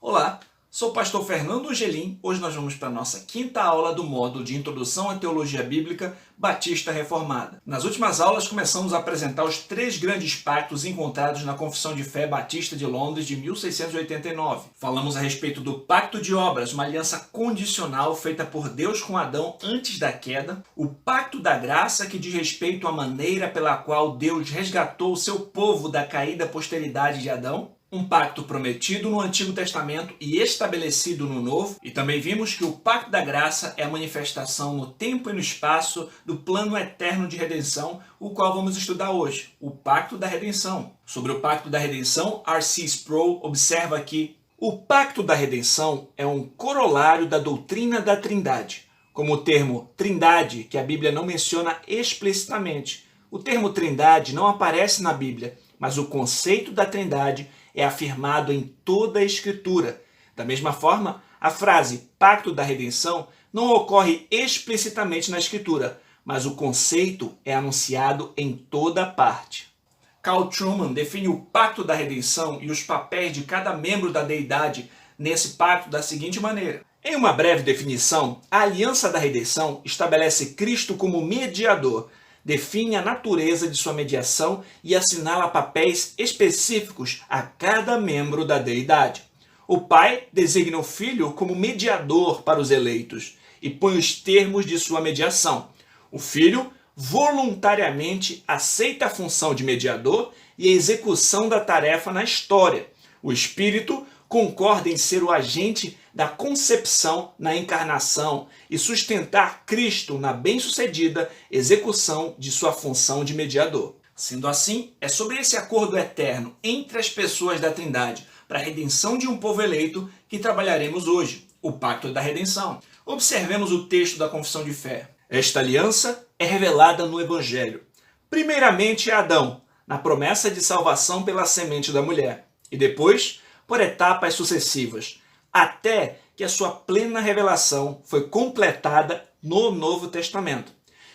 Olá, sou o pastor Fernando Angelim. Hoje nós vamos para a nossa quinta aula do módulo de Introdução à Teologia Bíblica Batista Reformada. Nas últimas aulas começamos a apresentar os três grandes pactos encontrados na Confissão de Fé Batista de Londres de 1689. Falamos a respeito do Pacto de Obras, uma aliança condicional feita por Deus com Adão antes da queda, o Pacto da Graça, que diz respeito à maneira pela qual Deus resgatou o seu povo da caída posteridade de Adão, um pacto prometido no Antigo Testamento e estabelecido no Novo, e também vimos que o Pacto da Graça é a manifestação no tempo e no espaço do plano eterno de redenção, o qual vamos estudar hoje, o Pacto da Redenção. Sobre o Pacto da Redenção, R.C. Sproul observa que o Pacto da Redenção é um corolário da doutrina da Trindade. Como o termo Trindade, que a Bíblia não menciona explicitamente. O termo Trindade não aparece na Bíblia, mas o conceito da Trindade é afirmado em toda a Escritura. Da mesma forma, a frase Pacto da Redenção não ocorre explicitamente na Escritura, mas o conceito é anunciado em toda parte. Carl Trueman define o Pacto da Redenção e os papéis de cada membro da deidade nesse pacto da seguinte maneira. Em uma breve definição, a Aliança da Redenção estabelece Cristo como mediador, define a natureza de sua mediação e assinala papéis específicos a cada membro da deidade. O Pai designa o Filho como mediador para os eleitos e põe os termos de sua mediação. O Filho voluntariamente aceita a função de mediador e a execução da tarefa na história. O Espírito concorda em ser o agente da concepção na encarnação e sustentar Cristo na bem-sucedida execução de sua função de mediador. Sendo assim, é sobre esse acordo eterno entre as pessoas da Trindade para a redenção de um povo eleito que trabalharemos hoje, o Pacto da Redenção. Observemos o texto da Confissão de Fé. Esta aliança é revelada no Evangelho. Primeiramente a Adão, na promessa de salvação pela semente da mulher, e depois por etapas sucessivas, até que a sua plena revelação foi completada no Novo Testamento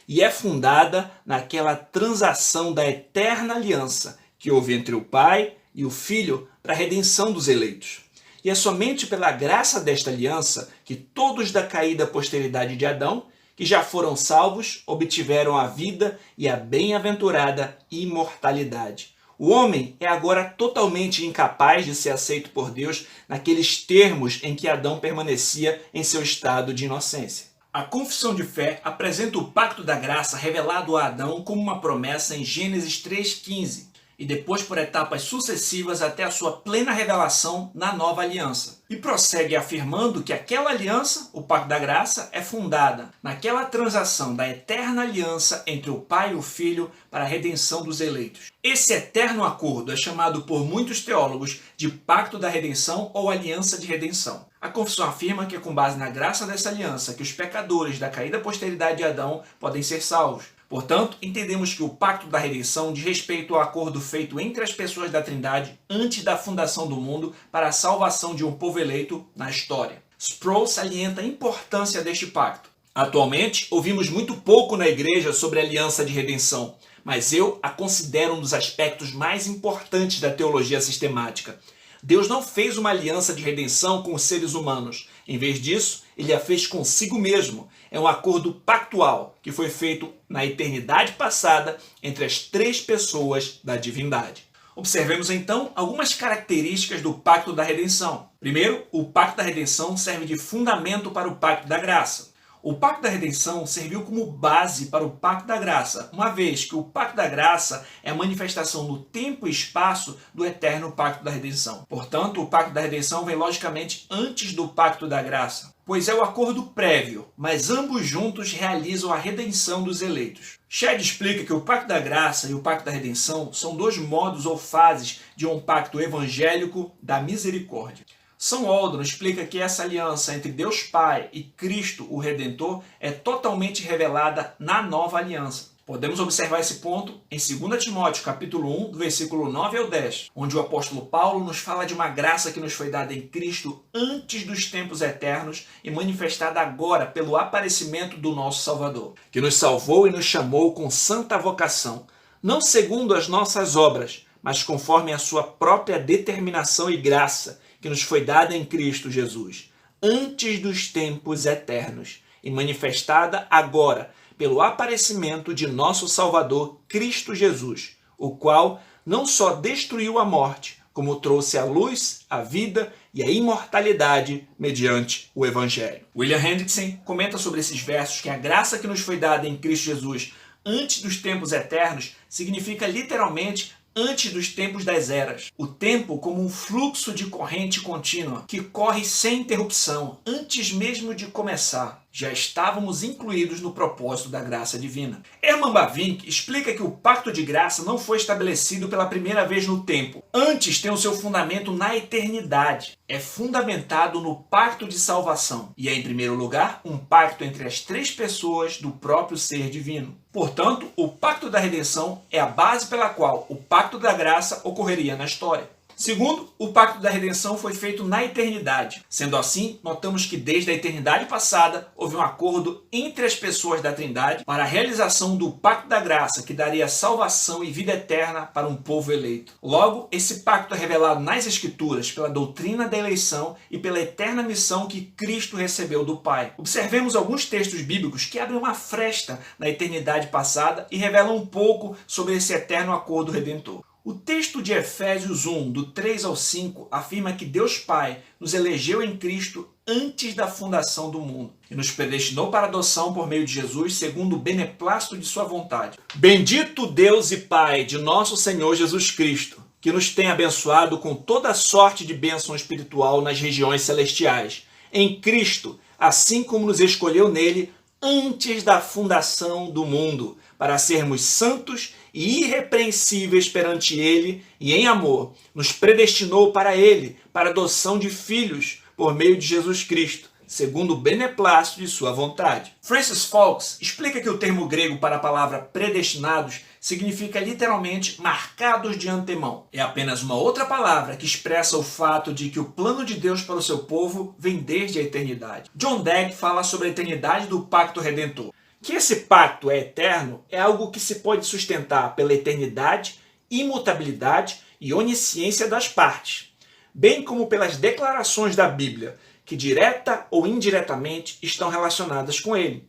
e é fundada naquela transação da eterna aliança que houve entre o Pai e o Filho para a redenção dos eleitos. E é somente pela graça desta aliança que todos da caída posteridade de Adão, que já foram salvos, obtiveram a vida e a bem-aventurada imortalidade. O homem é agora totalmente incapaz de ser aceito por Deus naqueles termos em que Adão permanecia em seu estado de inocência. A Confissão de Fé apresenta o Pacto da Graça revelado a Adão como uma promessa em Gênesis 3,15 e depois por etapas sucessivas até a sua plena revelação na Nova Aliança. E prossegue afirmando que aquela aliança, o Pacto da Graça, é fundada naquela transação da eterna aliança entre o Pai e o Filho para a redenção dos eleitos. Esse eterno acordo é chamado por muitos teólogos de Pacto da Redenção ou Aliança de Redenção. A confissão afirma que é com base na graça dessa aliança que os pecadores da caída posteridade de Adão podem ser salvos. Portanto, entendemos que o Pacto da Redenção diz respeito ao acordo feito entre as pessoas da Trindade antes da fundação do mundo para a salvação de um povo eleito na história. Sproul salienta a importância deste pacto. Atualmente, ouvimos muito pouco na igreja sobre a aliança de redenção, mas eu a considero um dos aspectos mais importantes da teologia sistemática. Deus não fez uma aliança de redenção com os seres humanos. Em vez disso, ele a fez consigo mesmo. É um acordo pactual que foi feito na eternidade passada entre as três pessoas da divindade. Observemos então algumas características do Pacto da Redenção. Primeiro, o Pacto da Redenção serve de fundamento para o Pacto da Graça. O Pacto da Redenção serviu como base para o Pacto da Graça, uma vez que o Pacto da Graça é a manifestação no tempo e espaço do eterno Pacto da Redenção. Portanto, o Pacto da Redenção vem logicamente antes do Pacto da Graça, pois é o acordo prévio, mas ambos juntos realizam a redenção dos eleitos. Shedd explica que o Pacto da Graça e o Pacto da Redenção são dois modos ou fases de um pacto evangélico da misericórdia. São Aldrin explica que essa aliança entre Deus Pai e Cristo, o Redentor, é totalmente revelada na Nova Aliança. Podemos observar esse ponto em 2 Timóteo, capítulo 1, do versículo 9 ao 10, onde o apóstolo Paulo nos fala de uma graça que nos foi dada em Cristo antes dos tempos eternos e manifestada agora pelo aparecimento do nosso Salvador, que nos salvou e nos chamou com santa vocação, não segundo as nossas obras, mas conforme a sua própria determinação e graça, que que nos foi dada em Cristo Jesus, antes dos tempos eternos, e manifestada agora pelo aparecimento de nosso Salvador Cristo Jesus, o qual não só destruiu a morte, como trouxe a luz, a vida e a imortalidade mediante o Evangelho. William Hendrickson comenta sobre esses versos que a graça que nos foi dada em Cristo Jesus antes dos tempos eternos significa literalmente antes dos tempos das eras. O tempo como um fluxo de corrente contínua que corre sem interrupção, antes mesmo de começar. Já estávamos incluídos no propósito da graça divina. Herman Bavinck explica que o pacto de graça não foi estabelecido pela primeira vez no tempo. Antes tem o seu fundamento na eternidade. É fundamentado no pacto de salvação. E é, em primeiro lugar, um pacto entre as três pessoas do próprio ser divino. Portanto, o pacto da redenção é a base pela qual o pacto da graça ocorreria na história. Segundo, o pacto da redenção foi feito na eternidade. Sendo assim, notamos que desde a eternidade passada houve um acordo entre as pessoas da Trindade para a realização do pacto da graça que daria salvação e vida eterna para um povo eleito. Logo, esse pacto é revelado nas Escrituras pela doutrina da eleição e pela eterna missão que Cristo recebeu do Pai. Observemos alguns textos bíblicos que abrem uma fresta na eternidade passada e revelam um pouco sobre esse eterno acordo redentor. O texto de Efésios 1, do 3 ao 5, afirma que Deus Pai nos elegeu em Cristo antes da fundação do mundo e nos predestinou para adoção por meio de Jesus, segundo o beneplácito de sua vontade. Bendito Deus e Pai de nosso Senhor Jesus Cristo, que nos tem abençoado com toda sorte de bênção espiritual nas regiões celestiais, em Cristo, assim como nos escolheu nele antes da fundação do mundo, para sermos santos e irrepreensíveis perante Ele, e em amor nos predestinou para Ele, para adoção de filhos, por meio de Jesus Cristo, segundo o beneplácito de sua vontade. Francis Fawkes explica que o termo grego para a palavra predestinados significa literalmente marcados de antemão. É apenas uma outra palavra que expressa o fato de que o plano de Deus para o seu povo vem desde a eternidade. John Dagg fala sobre a eternidade do pacto redentor. Que esse pacto é eterno é algo que se pode sustentar pela eternidade, imutabilidade e onisciência das partes, bem como pelas declarações da Bíblia, que direta ou indiretamente estão relacionadas com ele,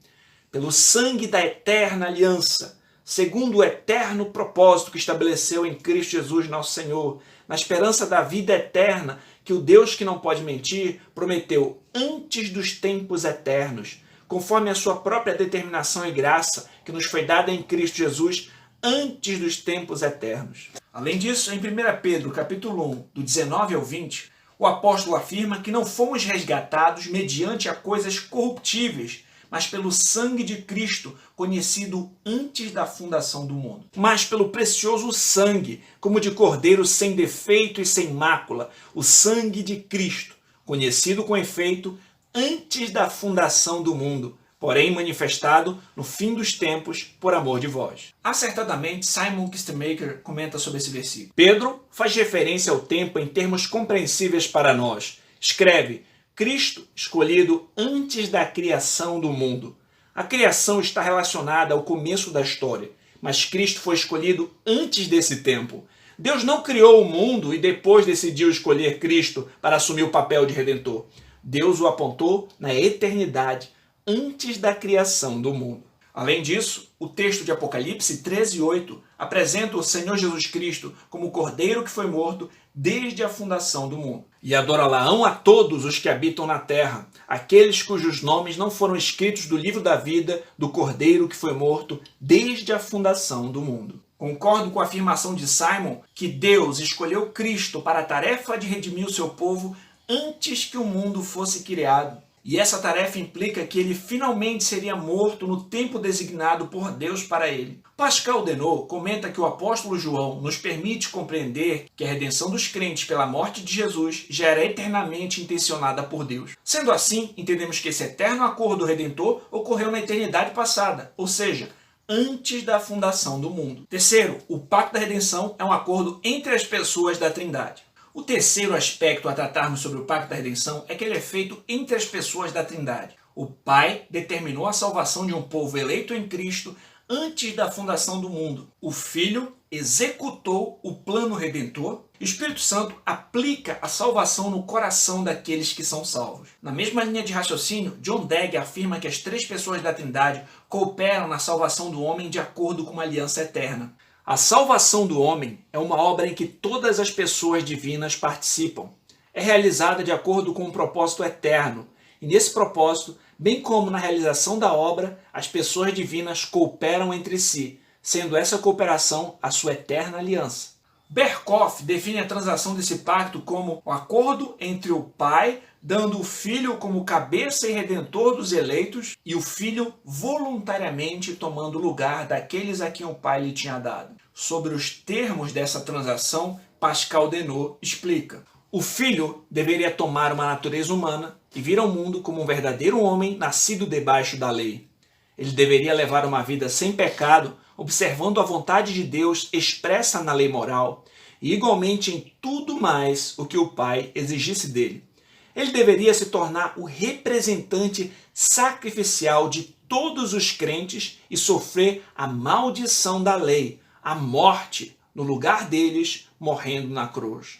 pelo sangue da eterna aliança, segundo o eterno propósito que estabeleceu em Cristo Jesus nosso Senhor, na esperança da vida eterna que o Deus que não pode mentir prometeu antes dos tempos eternos, conforme a sua própria determinação e graça que nos foi dada em Cristo Jesus antes dos tempos eternos. Além disso, em 1 Pedro capítulo 1, do 19 ao 20, o apóstolo afirma que não fomos resgatados mediante a coisas corruptíveis, mas pelo sangue de Cristo, conhecido antes da fundação do mundo. Mas pelo precioso sangue, como de cordeiro sem defeito e sem mácula, o sangue de Cristo, conhecido com efeito antes da fundação do mundo, porém manifestado no fim dos tempos por amor de vós. Acertadamente, Simon Kistemaker comenta sobre esse versículo. Pedro faz referência ao tempo em termos compreensíveis para nós. Escreve: Cristo escolhido antes da criação do mundo. A criação está relacionada ao começo da história, mas Cristo foi escolhido antes desse tempo. Deus não criou o mundo e depois decidiu escolher Cristo para assumir o papel de Redentor. Deus o apontou na eternidade, antes da criação do mundo. Além disso, o texto de Apocalipse 13:8 apresenta o Senhor Jesus Cristo como o Cordeiro que foi morto desde a fundação do mundo. E adorá-lo a todos os que habitam na terra, aqueles cujos nomes não foram escritos do livro da vida do Cordeiro que foi morto desde a fundação do mundo. Concordo com a afirmação de Simon que Deus escolheu Cristo para a tarefa de redimir o seu povo antes que o mundo fosse criado. E essa tarefa implica que ele finalmente seria morto no tempo designado por Deus para ele. Pascal Denot comenta que o apóstolo João nos permite compreender que a redenção dos crentes pela morte de Jesus já era eternamente intencionada por Deus. Sendo assim, entendemos que esse eterno acordo redentor ocorreu na eternidade passada, ou seja, antes da fundação do mundo. Terceiro, o pacto da redenção é um acordo entre as pessoas da Trindade. O terceiro aspecto a tratarmos sobre o pacto da redenção é que ele é feito entre as pessoas da Trindade. O Pai determinou a salvação de um povo eleito em Cristo antes da fundação do mundo. O Filho executou o plano redentor. O Espírito Santo aplica a salvação no coração daqueles que são salvos. Na mesma linha de raciocínio, John Dagg afirma que as três pessoas da Trindade cooperam na salvação do homem de acordo com uma aliança eterna. A salvação do homem é uma obra em que todas as pessoas divinas participam. É realizada de acordo com um propósito eterno. E nesse propósito, bem como na realização da obra, as pessoas divinas cooperam entre si, sendo essa cooperação a sua eterna aliança. Berkhof define a transação desse pacto como o acordo entre o Pai, dando o Filho como cabeça e redentor dos eleitos, e o Filho voluntariamente tomando o lugar daqueles a quem o Pai lhe tinha dado. Sobre os termos dessa transação, Pascal Denot explica: o Filho deveria tomar uma natureza humana e vir ao mundo como um verdadeiro homem nascido debaixo da lei. Ele deveria levar uma vida sem pecado, observando a vontade de Deus expressa na lei moral e igualmente em tudo mais o que o Pai exigisse dele. Ele deveria se tornar o representante sacrificial de todos os crentes e sofrer a maldição da lei, a morte, no lugar deles, morrendo na cruz.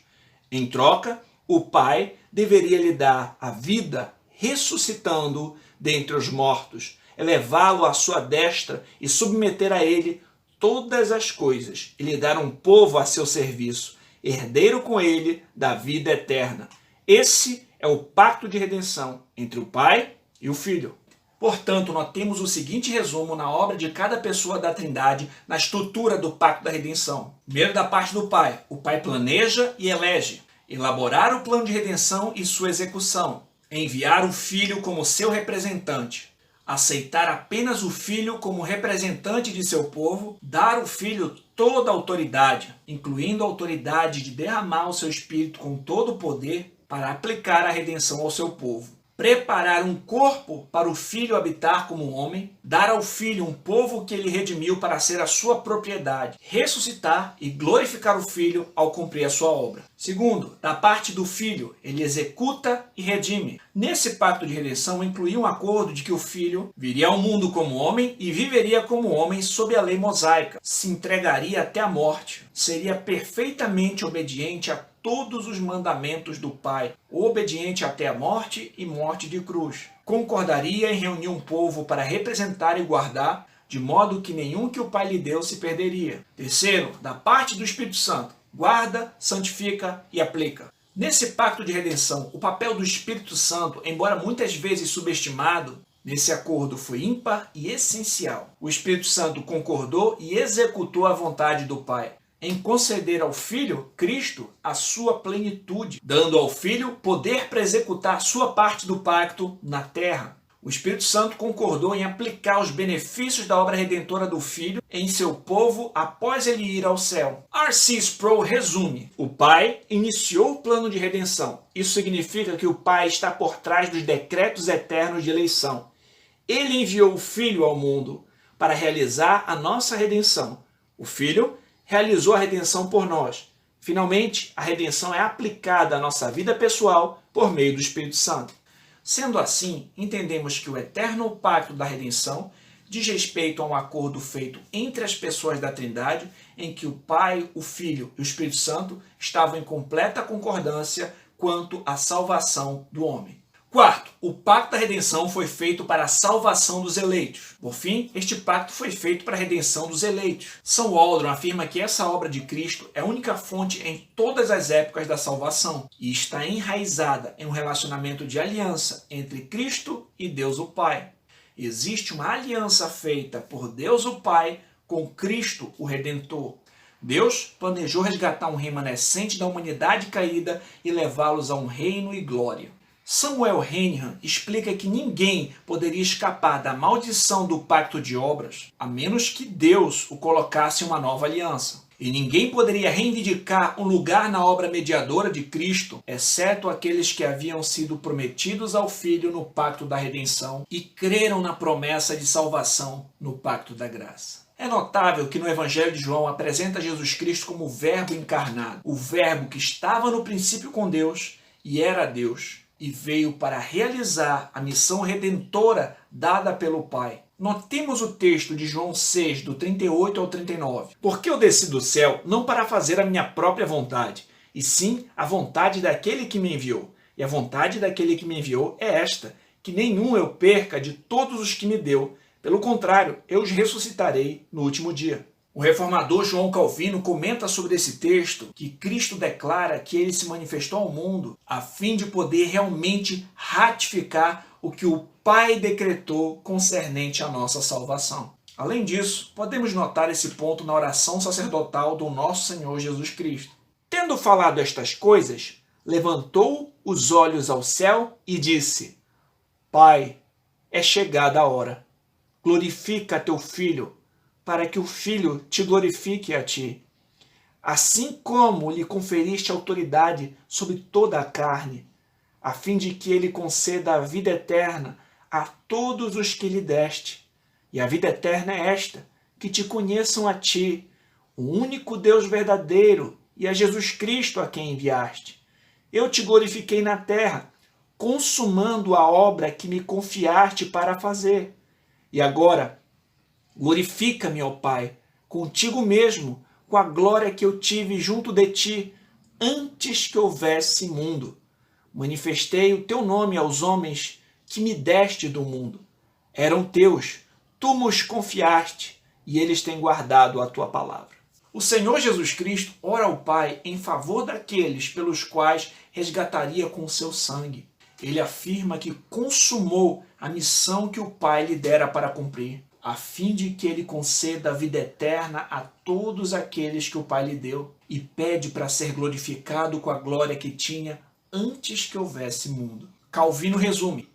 Em troca, o Pai deveria lhe dar a vida, ressuscitando-o dentre os mortos, elevá-lo à sua destra e submeter a ele todas as coisas, e lhe dar um povo a seu serviço, herdeiro com ele da vida eterna. Esse é o pacto de redenção entre o Pai e o Filho. Portanto, nós temos o seguinte resumo na obra de cada pessoa da Trindade na estrutura do pacto da redenção. Primeiro, da parte do Pai. O Pai planeja e elege. Elaborar o plano de redenção e sua execução. Enviar o Filho como seu representante. Aceitar apenas o Filho como representante de seu povo. Dar ao Filho toda a autoridade, incluindo a autoridade de derramar o seu Espírito com todo o poder para aplicar a redenção ao seu povo. Preparar um corpo para o Filho habitar como homem, dar ao Filho um povo que ele redimiu para ser a sua propriedade, ressuscitar e glorificar o Filho ao cumprir a sua obra. Segundo, da parte do Filho, ele executa e redime. Nesse pacto de redenção incluía um acordo de que o Filho viria ao mundo como homem e viveria como homem sob a lei mosaica, se entregaria até a morte, seria perfeitamente obediente a todos os mandamentos do Pai, obediente até a morte e morte de cruz. Concordaria em reunir um povo para representar e guardar, de modo que nenhum que o Pai lhe deu se perderia. Terceiro, da parte do Espírito Santo, guarda, santifica e aplica. Nesse pacto de redenção, o papel do Espírito Santo, embora muitas vezes subestimado, nesse acordo foi ímpar e essencial. O Espírito Santo concordou e executou a vontade do Pai, em conceder ao Filho, Cristo, a sua plenitude, dando ao Filho poder para executar sua parte do pacto na terra. O Espírito Santo concordou em aplicar os benefícios da obra redentora do Filho em seu povo após ele ir ao céu. R.C. Sproul resume: o Pai iniciou o plano de redenção. Isso significa que o Pai está por trás dos decretos eternos de eleição. Ele enviou o Filho ao mundo para realizar a nossa redenção. O Filho realizou a redenção por nós. Finalmente, a redenção é aplicada à nossa vida pessoal por meio do Espírito Santo. Sendo assim, entendemos que o eterno pacto da redenção diz respeito a um acordo feito entre as pessoas da Trindade, em que o Pai, o Filho e o Espírito Santo estavam em completa concordância quanto à salvação do homem. Quarto, o pacto da redenção foi feito para a salvação dos eleitos. Por fim, este pacto foi feito para a redenção dos eleitos. São Waldron afirma que essa obra de Cristo é a única fonte em todas as épocas da salvação e está enraizada em um relacionamento de aliança entre Cristo e Deus o Pai. Existe uma aliança feita por Deus o Pai com Cristo o Redentor. Deus planejou resgatar um remanescente da humanidade caída e levá-los a um reino e glória. Samuel Henihan explica que ninguém poderia escapar da maldição do pacto de obras, a menos que Deus o colocasse em uma nova aliança. E ninguém poderia reivindicar um lugar na obra mediadora de Cristo, exceto aqueles que haviam sido prometidos ao Filho no pacto da redenção e creram na promessa de salvação no pacto da graça. É notável que no Evangelho de João apresenta Jesus Cristo como o Verbo encarnado, o Verbo que estava no princípio com Deus e era Deus, e veio para realizar a missão redentora dada pelo Pai. Notemos o texto de João 6, do 38 ao 39. Porque eu desci do céu não para fazer a minha própria vontade, e sim a vontade daquele que me enviou. E a vontade daquele que me enviou é esta, que nenhum eu perca de todos os que me deu. Pelo contrário, eu os ressuscitarei no último dia. O reformador João Calvino comenta sobre esse texto que Cristo declara que ele se manifestou ao mundo a fim de poder realmente ratificar o que o Pai decretou concernente à nossa salvação. Além disso, podemos notar esse ponto na oração sacerdotal do nosso Senhor Jesus Cristo. Tendo falado estas coisas, levantou os olhos ao céu e disse: Pai, é chegada a hora. Glorifica teu Filho, para que o Filho te glorifique a ti. Assim como lhe conferiste autoridade sobre toda a carne, a fim de que ele conceda a vida eterna a todos os que lhe deste. E a vida eterna é esta, que te conheçam a ti, o único Deus verdadeiro, e a Jesus Cristo a quem enviaste. Eu te glorifiquei na terra, consumando a obra que me confiaste para fazer. E agora, glorifica-me, ó Pai, contigo mesmo, com a glória que eu tive junto de ti, antes que houvesse mundo. Manifestei o teu nome aos homens que me deste do mundo. Eram teus, tu nos confiaste, e eles têm guardado a tua palavra. O Senhor Jesus Cristo ora ao Pai em favor daqueles pelos quais resgataria com o seu sangue. Ele afirma que consumou a missão que o Pai lhe dera para cumprir, a fim de que ele conceda a vida eterna a todos aqueles que o Pai lhe deu, e pede para ser glorificado com a glória que tinha antes que houvesse mundo. Calvino resume: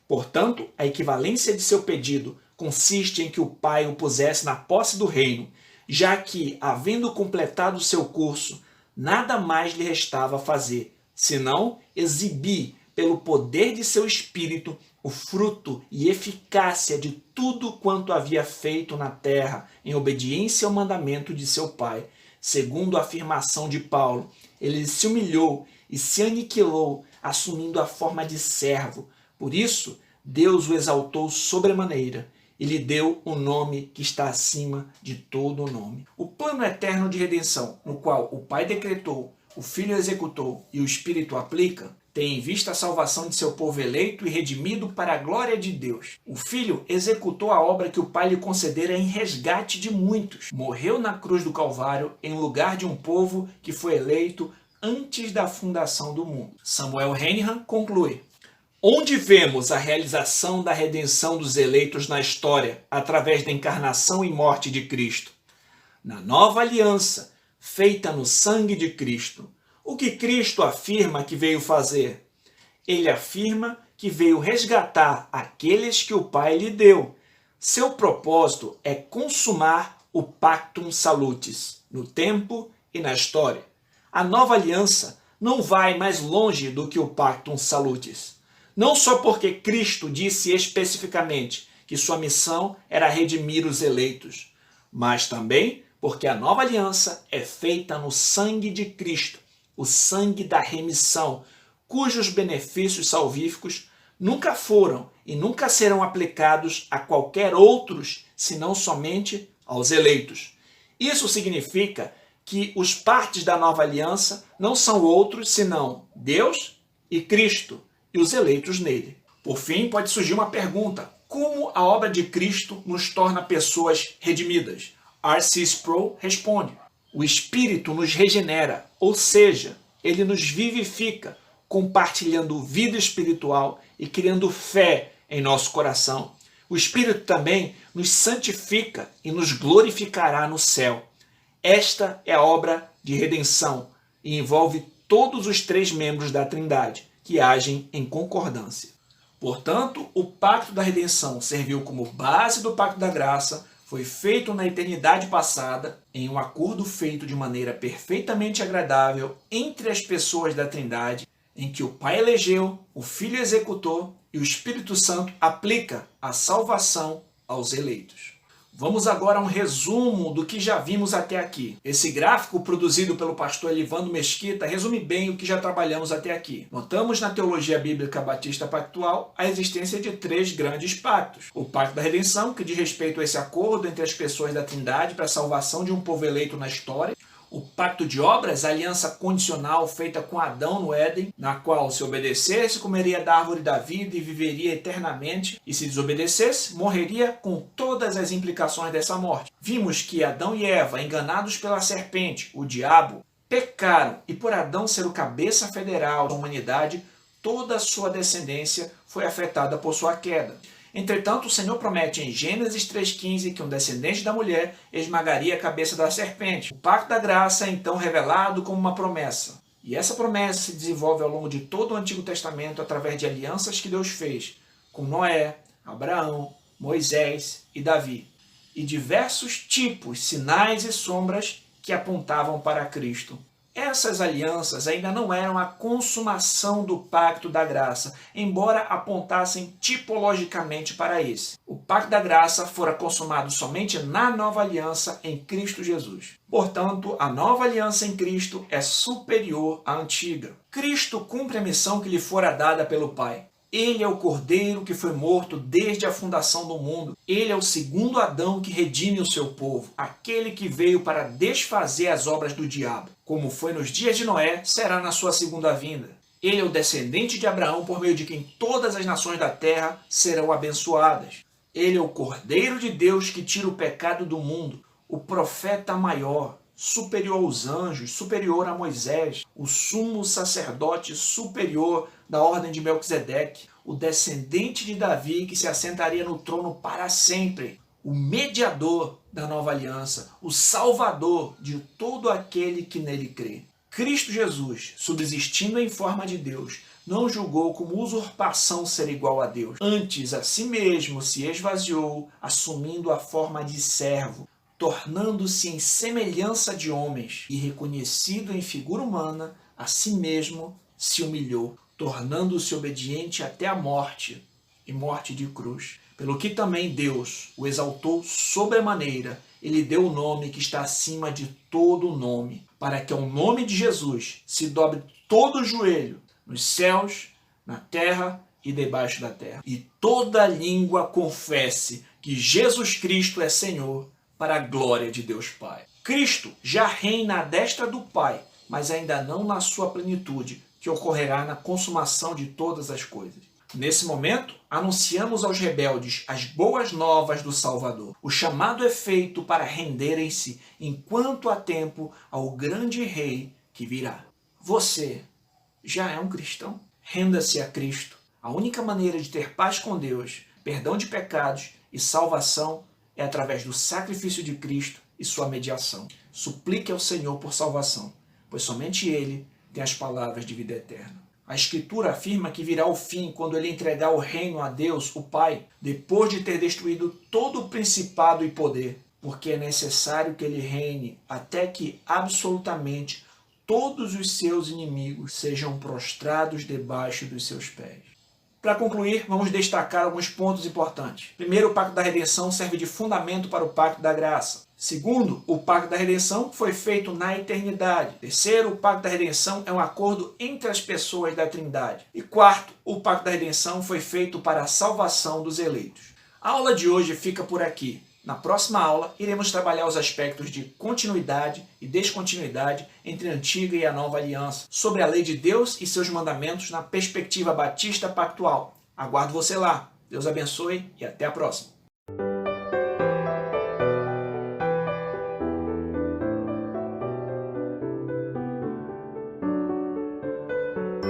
portanto, a equivalência de seu pedido consiste em que o Pai o pusesse na posse do reino, já que, havendo completado seu curso, nada mais lhe restava fazer, senão exibir, pelo poder de seu Espírito, o fruto e eficácia de tudo quanto havia feito na terra, em obediência ao mandamento de seu Pai. Segundo a afirmação de Paulo, ele se humilhou e se aniquilou, assumindo a forma de servo. Por isso, Deus o exaltou sobremaneira e lhe deu o nome que está acima de todo o nome. O plano eterno de redenção, no qual o Pai decretou, o Filho executou e o Espírito aplica, tem em vista a salvação de seu povo eleito e redimido para a glória de Deus. O Filho executou a obra que o Pai lhe concedera em resgate de muitos. Morreu na cruz do Calvário em lugar de um povo que foi eleito antes da fundação do mundo. Samuel Renihan conclui: onde vemos a realização da redenção dos eleitos na história através da encarnação e morte de Cristo? Na nova aliança, feita no sangue de Cristo. O que Cristo afirma que veio fazer? Ele afirma que veio resgatar aqueles que o Pai lhe deu. Seu propósito é consumar o Pactum Salutis, no tempo e na história. A nova aliança não vai mais longe do que o Pactum Salutis. Não só porque Cristo disse especificamente que sua missão era redimir os eleitos, mas também porque a nova aliança é feita no sangue de Cristo, o sangue da remissão, cujos benefícios salvíficos nunca foram e nunca serão aplicados a qualquer outros, senão somente aos eleitos. Isso significa que os partes da nova aliança não são outros senão Deus e Cristo e os eleitos nele. Por fim, pode surgir uma pergunta: como a obra de Cristo nos torna pessoas redimidas? R.C. Sproul responde: o Espírito nos regenera, ou seja, ele nos vivifica, compartilhando vida espiritual e criando fé em nosso coração. O Espírito também nos santifica e nos glorificará no céu. Esta é a obra de redenção e envolve todos os três membros da Trindade, que agem em concordância. Portanto, o pacto da redenção serviu como base do pacto da graça, foi feito na eternidade passada, em um acordo feito de maneira perfeitamente agradável entre as pessoas da Trindade, em que o Pai elegeu, o Filho executou e o Espírito Santo aplica a salvação aos eleitos. Vamos agora a um resumo do que já vimos até aqui. Esse gráfico, produzido pelo pastor Elivando Mesquita, resume bem o que já trabalhamos até aqui. Notamos na teologia bíblica batista pactual a existência de 3 grandes pactos. O pacto da redenção, que diz respeito a esse acordo entre as pessoas da Trindade para a salvação de um povo eleito na história. O pacto de obras, a aliança condicional feita com Adão no Éden, na qual, se obedecesse, comeria da árvore da vida e viveria eternamente, e se desobedecesse, morreria com todas as implicações dessa morte. Vimos que Adão e Eva, enganados pela serpente, o diabo, pecaram, e por Adão ser o cabeça federal da humanidade, toda a sua descendência foi afetada por sua queda. Entretanto, o Senhor promete em Gênesis 3,15 que um descendente da mulher esmagaria a cabeça da serpente. O pacto da graça é então revelado como uma promessa. E essa promessa se desenvolve ao longo de todo o Antigo Testamento através de alianças que Deus fez com Noé, Abraão, Moisés e Davi. E diversos tipos, sinais e sombras que apontavam para Cristo. Essas alianças ainda não eram a consumação do pacto da graça, embora apontassem tipologicamente para esse. O pacto da graça fora consumado somente na nova aliança em Cristo Jesus. Portanto, a nova aliança em Cristo é superior à antiga. Cristo cumpre a missão que lhe fora dada pelo Pai. Ele é o Cordeiro que foi morto desde a fundação do mundo. Ele é o segundo Adão que redime o seu povo, aquele que veio para desfazer as obras do diabo. Como foi nos dias de Noé, será na sua segunda vinda. Ele é o descendente de Abraão, por meio de quem todas as nações da terra serão abençoadas. Ele é o Cordeiro de Deus que tira o pecado do mundo, o profeta maior, superior aos anjos, superior a Moisés, o sumo sacerdote superior da ordem de Melquisedeque, o descendente de Davi que se assentaria no trono para sempre, o mediador da nova aliança, o salvador de todo aquele que nele crê. Cristo Jesus, subsistindo em forma de Deus, não julgou como usurpação ser igual a Deus. Antes, a si mesmo se esvaziou, assumindo a forma de servo, tornando-se em semelhança de homens, e reconhecido em figura humana, a si mesmo se humilhou, tornando-se obediente até a morte, e morte de cruz. Pelo que também Deus o exaltou sobremaneira, e lhe deu o nome que está acima de todo o nome, para que ao nome de Jesus se dobre todo o joelho, nos céus, na terra e debaixo da terra, e toda língua confesse que Jesus Cristo é Senhor, para a glória de Deus Pai. Cristo já reina à destra do Pai, mas ainda não na sua plenitude, que ocorrerá na consumação de todas as coisas. Nesse momento, anunciamos aos rebeldes as boas novas do Salvador. O chamado é feito para renderem-se, enquanto há tempo, ao grande Rei que virá. Você já é um cristão? Renda-se a Cristo. A única maneira de ter paz com Deus, perdão de pecados e salvação é através do sacrifício de Cristo e sua mediação. Suplique ao Senhor por salvação, pois somente Ele tem as palavras de vida eterna. A Escritura afirma que virá o fim quando Ele entregar o reino a Deus, o Pai, depois de ter destruído todo o principado e poder, porque é necessário que Ele reine até que absolutamente todos os seus inimigos sejam prostrados debaixo dos seus pés. Para concluir, vamos destacar alguns pontos importantes. Primeiro, o pacto da redenção serve de fundamento para o pacto da graça. Segundo, o pacto da redenção foi feito na eternidade. Terceiro, o pacto da redenção é um acordo entre as pessoas da Trindade. E quarto, o pacto da redenção foi feito para a salvação dos eleitos. A aula de hoje fica por aqui. Na próxima aula, iremos trabalhar os aspectos de continuidade e descontinuidade entre a antiga e a nova aliança, sobre a lei de Deus e seus mandamentos na perspectiva batista pactual. Aguardo você lá. Deus abençoe e até a próxima.